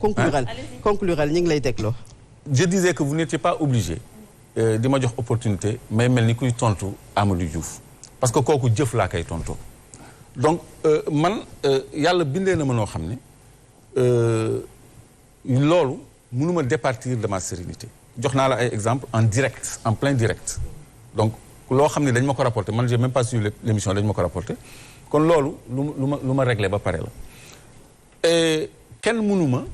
conclural ñu ngi lay dégloo. Je disais que vous n'étiez pas obligé di ma jox opportunité may mel ni kuy tontu Amadou Diouf parce que kooku jëf laa koy tontoo donc man yàlla bindee na ma noo xam ne loolu mënuma départir de ma sérénité jox naa la ay exemple en direct en plein direct donc loo xam ne dañ ma ko rapporté man j'ai même pas suivi l'émission dañ ma ko rapporté kon loolu lu ma réglé ba pare la et kenn mënuma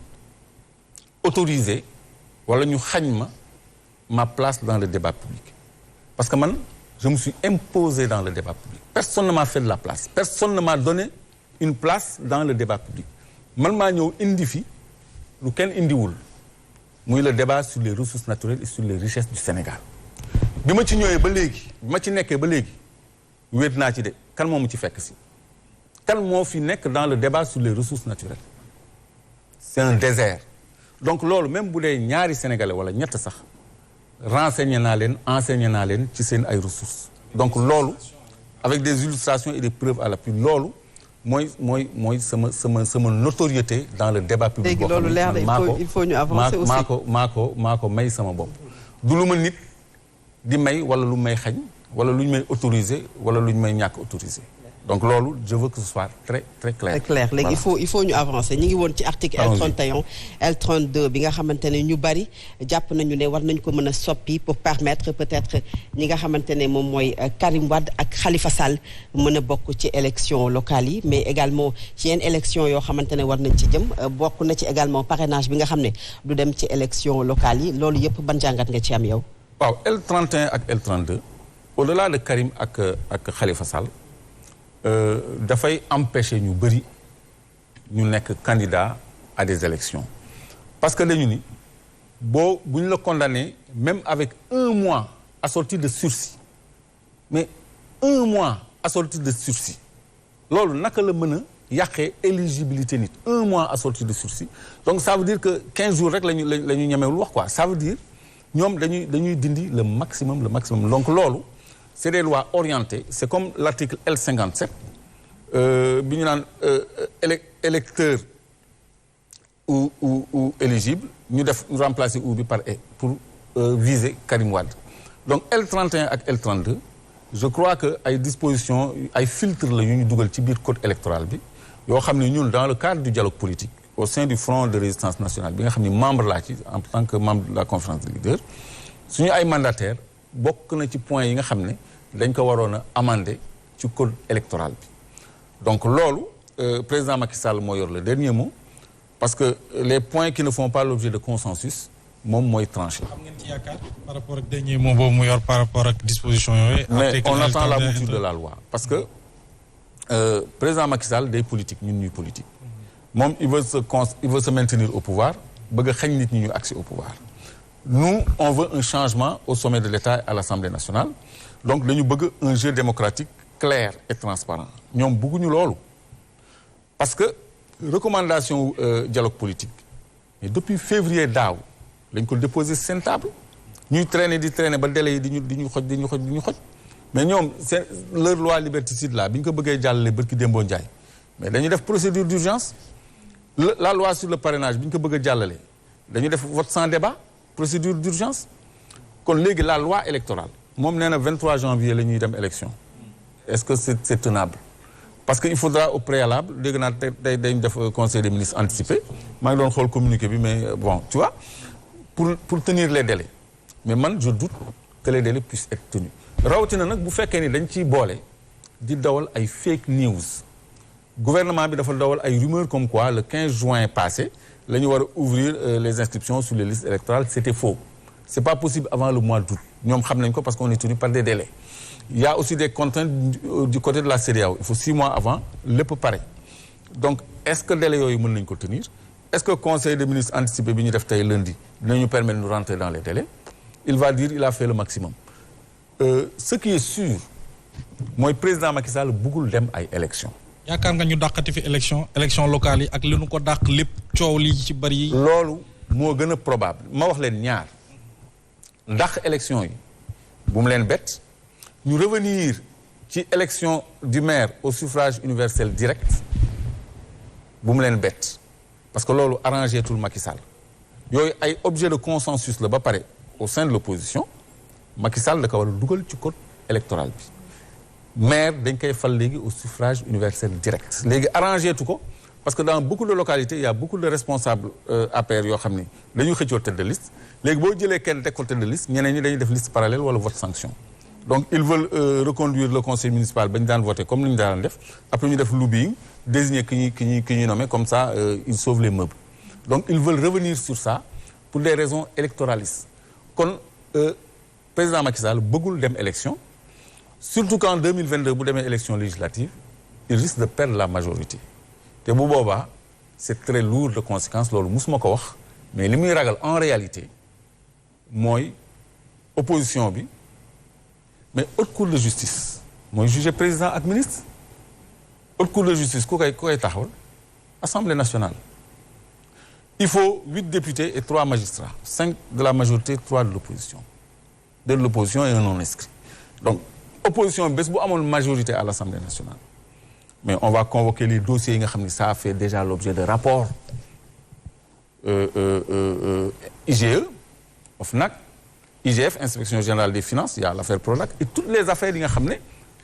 autoriser wala ñu xañ ma place dans le débat public parce que man je me suis imposé dans le débat public personne ne m'a fait de la place personne ne m'a donné une place dans le débat public man maa ñëw indi fi lu kenn indiwul muy le débat sur les ressources naturelles et sur les richesses du Sénégal bi ma ci ñëwee ba léegi bi ma ci nekkee ba léegi wéet naa ci de kan moo mu ci fekk si kan moo fi nekk dans le débat sur les ressources naturelles c'est un désert donc loolu même bu dee ñaari sénégalais wala ñett sax renseigné naa leen enseigné naa leen ci seen ay ressources donc loolu avec des illustrations et des preuves à l'appui loolu mooy sama notoriété dans le débat public. léegi loolu leer na il faut ñu avancer aussi maa ko may sama bopp du lu ma nit di may wala lu may xañ wala lu ñu may autoriser wala lu ñu may ñàkk autoriser donc loolu je veux que ce soit très très clair. très clair léegi il faut ñu avancer ñu ngi woon ci article L31 L32 bi nga xamante ne ñu bari jàpp nañu ne war nañ ko mën a soppi pour permettre peut-être ñi nga xamante ne moom mooy Karim Wade ak Khalifa Sall mën a bokk ci élection locale yi mais également ci yenn élection yoo xamante ne war nañ ci jëm bokk na ci également parrainage bi nga xam ne du dem ci élection locale yi loolu yëpp ban jàngat nga ci am yow. waaw L31 ak L32 au-delà de Karim ak Khalifa Sall. dafay empêcher ñu bëri ñu nekk candidat à des élections parce que dañu ni bu ñu la condamné même avec 1 mois assorti de sursis mais 1 mois assorti de sursis loolu naka la mën a yàqee éligibilité nit 1 mois assorti de sursis donc ça veut dire que 15 jours rek la ñu ñemewul wax quoi ça veut dire ñoom dañuy dindi le maximum donc loolu c'est des lois orientées c'est comme l'article L57 bi ñu naan électeur ou éligible ñu remplacer ou bi par et pour viser Karim Wade donc L31 ak L32 je crois que ay dispositions ay filtres la yu ñu dugal ci biir code électoral bi yoo xam ne ñun dans le cadre du dialogue politique au sein du Front de résistance nationale bi nga xam ne membre laa ci en tant que membre de la conférence des leaders suñu ay mandataires bokk na ci points yi nga xam ne dañ ko waroon a amender ci code électoral bi donc loolu président Macky Sall moo yor le dernier mot parce que les points qui ne font pas l'objet de consensus moom mooy tranché. xam ngeen ci yaakaar par rapport ak dernier mot boobu mu yor par rapport ak disposition yooyu. mais on attend la mouture de la loi parce que président Macky Sall day politique ñun ñuy politique moom il veut se maintenir au pouvoir bëgg a xañ nit ñi ñu accès au pouvoir nous on veut un changement au sommet de l'État et à l'Assemblée nationale donc dañu bëgg un jeu démocratique clair et transparent ñoom bëgguñu loolu parce que recommandation dialogue politique mais depuis février daaw lañ ko déposé seen table ñuy traîner ba délai yi di ñu xoj mais ñoom c'est leur loi liberticide là bi ñu ko bëggee jàllale bërki démboo Njaay mais dañuy def procédure d'urgence la loi sur le parrainage bi ñu ko bëgg a jàllale dañuy def vote sans débat procédure d'urgence kon léegi la loi électorale moom nee na 23 janvier la ñuy dem élection est-ce que c'est tenable parce que il faudra au préalable dégg naa tey dañ def conseil des ministres anticipé maa ngi doon xool communiqué bi mais bon tu vois pour tenir les délais mais man je doute que les délais puissent être tenus rawatina nag bu fekkee ni dañ ciy boole di dawal ay fake news gouvernement bi dafa dawal ay rumeurs comme quoi le 15 juin passé la ñu war a ouvrir les inscriptions sur les listes électorales c'était faux c'est pas possible avant le mois d'août ñoom xam nañ ko parce qu'on est tenu par des délais il y a aussi des contraintes du côté de la CEDEAO il faut 6 mois avant lépp pare donc est-ce que délais yooyu mën nañ ko tenir est-ce que conseil des ministres anticipé bi ñu def tey lundi dinañu permettre de rentrer dans les délais il va dire il a fait le maximum ce qui est sûr mooy président Macky Sall bëggul dem ay élections. yaakaar nga ñu dàqati fi élection locale yi ak li nu ko dàq lépp coow li ci bari yi. loolu moo gën a probable ma wax leen ñaar dàq élection yi bu mu leen bett ñu revenir ci élection du maire au suffrage universel direct bu mu leen bett parce que loolu arrangé tout Macky Sall yooyu ay objet de consensus la ba pare au sein de l'opposition Macky Sall da ko war a dugal ci code électoral bi maire dañ koy fal léegi au suffrage universel direct léegi arrangé tu ko parce que dans beaucoup de localités il y a beaucoup de responsables APR yoo xam ni dañuy xëccoo tête de liste léegi boo jëlee kenn teg ko tête de liste ñeneen ñi dañuy def liste parallèle wala vote sanction donc ils veulent reconduire le conseil municipal ba ñu daan voter comme ni ñu daan def après ñu def lobbying désigner ki ñuy nommer comme ça ils sauvent les meubles donc ils veulent revenir sur ça pour des raisons électoralistes kon président Macky Sall bëggul dem élection surtout qu'en 2022 bu demee élection législative il risque de perdre la majorité te bu boobaa c'est très lourd de conséquences loolu musuma ko wax mais li muy ragal en réalité mooy opposition bi mais haute cour de justice mooy juger président ak ministre haute cour de justice ku koy taxawal assemblée nationale il faut 8 députés et 3 magistrats 5 de la majorité 3 de l'opposition 2 de l'opposition et un non inscrit donc opposition bés bu amoon majorité à l'Assemblée nationale mais on va convoquer les dossiers yi nga xam ne ça a fait déjà l'objet de rapports IGE OFNAC IGF inspection générale des finances il y a l'affaire Prodac et toutes les affaires yi nga xam ne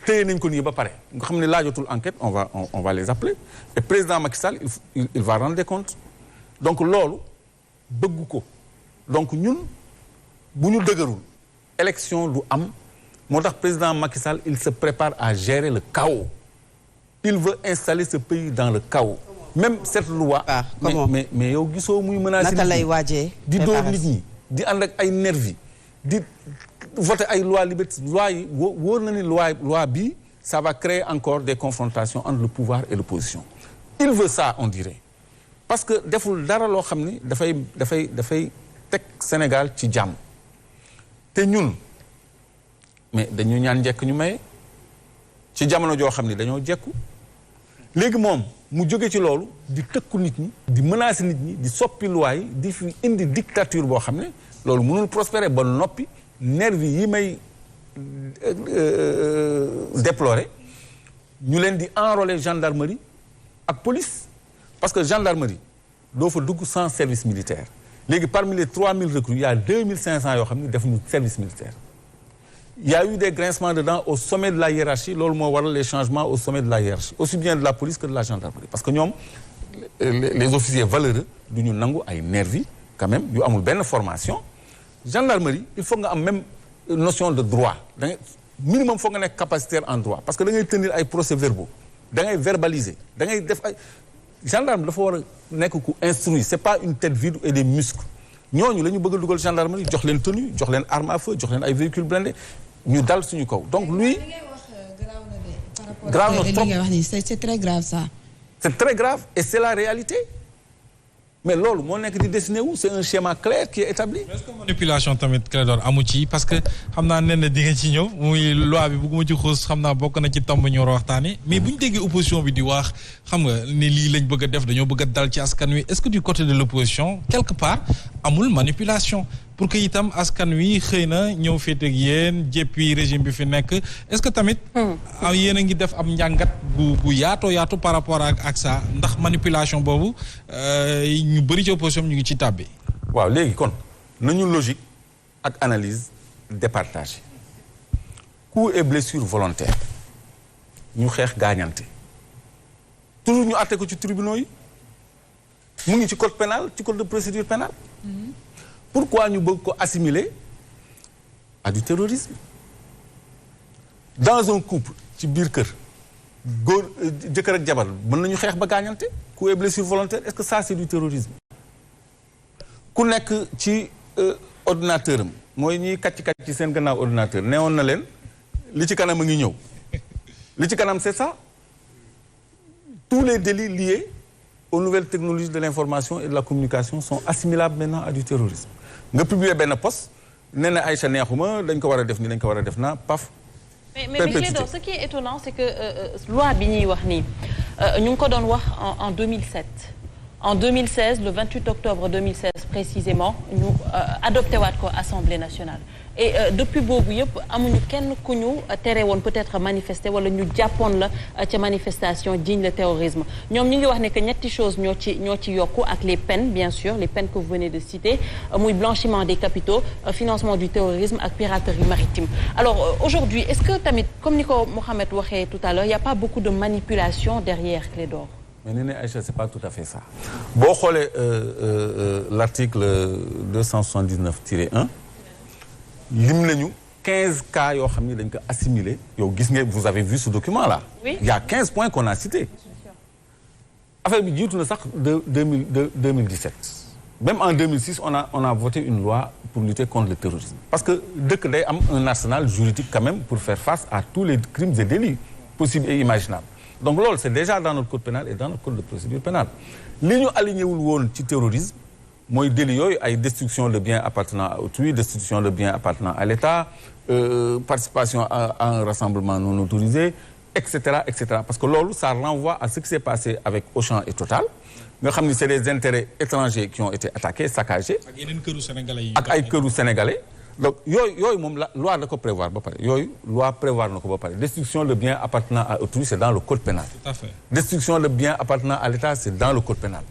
téye nañ ko nii ba pare nga xam ne laajatul enquête on va les appeler et président Macky Sall il va rendre des comptes donc loolu bëgg ko donc ñun bu ñu dëgërul élection lu am moo tax président Macky Sall il se prépare à gérer le chaos il veut installer ce pays dans le chaos même cette loi mais yow gisoo muy menacer naka lay waajee di dóor nit ñi di ànd ak ay nervi di voter ay loi liberté loi yi wóor na ni loi bii ça va créer encore des confrontations entre le pouvoir et l'opposition il veut ça on dirait parce que deful dara loo xam ni dafay teg Sénégal ci jàmm te ñun mais dañu ñaan njekk ñu maye ci jamono joo xam ni dañoo jekku léegi moom mu jóge ci loolu di tëkku nit ñi di menacer nit ñi di soppi loi yi di fi indi dictature boo xam ne loolu mënul prospérer ba noppi nervi yi may déplorer ñu leen di enrôler gendarmerie ak police parce que gendarmerie doo fa dugg sans service militaire léegi parmi les 3000 recrues il y a 2500 yoo xam ne defuñu service militaire il y a eu des grincements de dents au sommet de la hiérarchie loolu moo waral les changements au sommet de la hiérarchie aussi bien de la police que de la gendarmerie parce que ñoom les officiers valeureux du ñu nangu ay nervis quand même yu amul benn formation gendarmerie il faut nga am même notion de droit da ngay minimum foog nga nekk capacitaire en droit parce que da ngay tenir ay procès-verbaux da ngay verbaliser da ngay def ay gendarme dafa war a nekk ku instruit c'est pas une tête vide et des muscles ñooñu la ñu bëgg a dugal gendarmerie jox leen tenue jox leen arme à feu jox leen ay véhicules blindés ñu dal suñu kaw donc lui grave na trop c'est très grave ça c'est très grave et c'est la réalité mais loolu moo nekk di dessiné wu c'est un schéma clair qui est établi. est-ce que manipulation tamit Clédor amu ci parce que xam naa ne di nga ci ñëw muy loi bi bëgguma ci xuus xam naa bokk na ci tomb ñu war a waxtaanee mais bu ñu déggee opposition bi di wax xam nga ni lii lañ bëgg a def dañoo bëgg a dal ci askan wi est-ce que du côté de l'opposition quelque part amul manipulation pour que itam askan wi xëy na ñëw féete ak yéen jéppi régime bi fi nekk est-ce que tamit. yéen a ngi def am njàngat bu yaatu par rapport ak ça ndax manipulation boobu ñu bëri ci opposition ñu ngi ci tàbbi. waaw léegi kon nañu logique ak analyse départagée coups et blessures volontaires ñu xeex gaañante toujours ñu àtte ko ci tribunaux yi mu ngi ci code pénal ci code de procédure pénale. Pourquoi ñu bëgg ko assimiler à du terrorisme dans un couple ci biir kër góor jëkkër ak jabar mën nañu xeex ba gaañante coups et blessures volontaires est-ce que ça c'est du terrorisme ku nekk ci ordinateur am mooy ñiy kàcc ci seen gannaaw ordinateur neewoon na leen li ci kanam a ngi ñëw li ci kanam c'est ça tous les délits liés aux nouvelles technologies de l'information et de la communication sont assimilables maintenant à du terrorisme nga publier benn post nee na Aïcha neexuma dañ ko war a def ni dañ ko war a def na paf. mais Clédor ce qui est étonnant c'est que loi bi ñuy wax nii ñu ngi ko doon wax en 2007 en 2016 le 28 octobre 2016 précisément ñu adopté waat ko Assemblée nationale et depuis boobu yëpp amuñu kenn ku ñu tere woon peut-être manifester wala ñu jàppoon la ca manifestation jiiñ le terrorisme ñoom ñu ngi wax ne que ñetti choses ñoo ci yokku ak les peines bien sûr les peines que vous venez de citer muy blanchiment des capitaux financement du terrorisme ak piraterie maritime alors aujourd'hui est-ce que tamit comme ni ko Mohamed waxee tout à l'heure il y a pas beaucoup de manipulation derrière Clédor. mais Néné Aïcha c'est pas tout à fait ça boo xoolee l'article 279-1 lim nañu 15 cas yoo xam ni dañ ko assimilé yow gis nga vous avez vu ce document là. Oui. Il y a 15 points qu'on a cités. affaire bi jiitu na sax de 2017 même en 2006 on a voté une loi pour lutter contre le terrorisme parce que dëkk day am un arsenal juridique quand même pour faire face à tous les crimes et délits possibles et imaginables donc loolu c'est déjà dans notre code pénal et dans notre code de procédure pénale li ñu aligné wul woon ci terrorisme mooy délit yooyu ay destruction de biens appartenant à autrui destruction de biens appartenant à l'État participation à un rassemblement non autorisé etc parce que loolu ça renvoie à ce qui s'est passé avec Auchan et Total nga xam ni c'est des intérêts étrangers qui ont été attaqués saccagés ak yeneen këru sénégalais yi ak ay këru sénégalais donc yooyu moom la loi da ko prévoir ba pare yooyu loi prévoir na ko ba pare destruction de biens appartenant à autrui c'est dans le code pénal. Tout à fait. Destruction de biens appartenant à l'État c'est dans le code pénal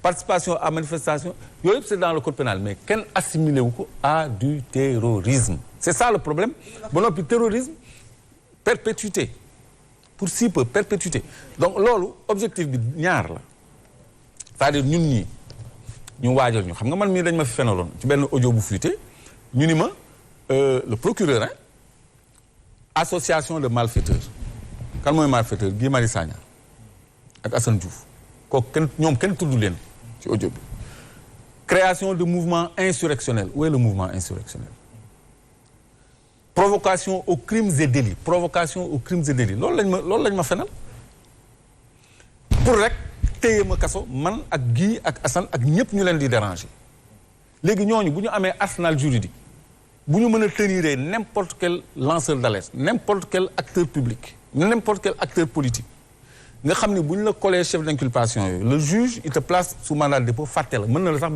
participation à manifestation yooyu yëpp c'est dans le code pénal mais kenn assimilé wu ko à du terrorisme c'est ça le problème ba noppi terrorisme perpétuité pour si peu perpétuité donc loolu objectif bi ñaar la c'est-à-dire ñun ñii ñu waajal ñu xam nga man mii dañ ma fi fenaloon ci benn audio bu fuité ñu ni ma le procureur association de malfaiteurs kan mooy malfaiteur Guy Marius Sagna ak Assane Diouf kooku kenn tudd leen ci audio bi création de mouvement insurrectionnel où est le mouvement insurrectionnel provocation aux crimes et délits loolu lañ ma fenal pour rek téye ma kaso man ak Guy ak Assane ak ñëpp ñu leen di déranger léegi ñooñu bu ñu amee arsenal juridique bu ñu mën a tenir n'importe quel lanceur d'alerte n'importe quel acteur public n'importe quel acteur politique nga xam ni bu ñu la collé chef d'inculpation yooyu le juge il te place sous mandat de dépôt fàtte la mën na la sax